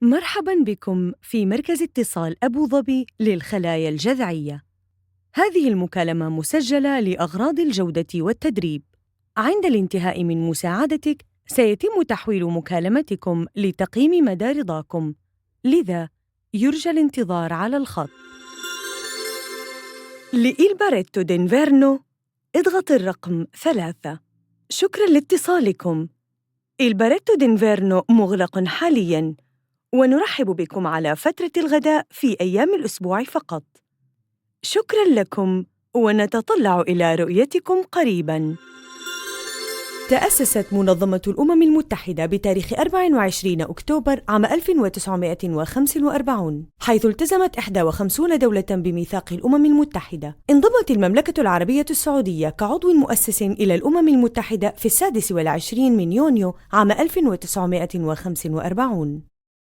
مرحباً بكم في مركز اتصال أبو ظبي للخلايا الجذعية. هذه المكالمة مسجلة لأغراض الجودة والتدريب. عند الانتهاء من مساعدتك، سيتم تحويل مكالمتكم لتقييم مدى رضاكم، لذا يرجى الانتظار على الخط. لإل باريتو دينفيرنو، اضغط الرقم 3. شكراً لاتصالكم. إل باريتو دينفيرنو مغلق حالياً، ونرحب بكم على فترة الغداء في أيام الأسبوع فقط. شكراً لكم، ونتطلع إلى رؤيتكم قريباً. تأسست منظمة الأمم المتحدة بتاريخ 24 أكتوبر عام 1945، حيث التزمت 51 دولة بميثاق الأمم المتحدة. انضمت المملكة العربية السعودية كعضو مؤسس إلى الأمم المتحدة في 26 من يونيو عام 1945.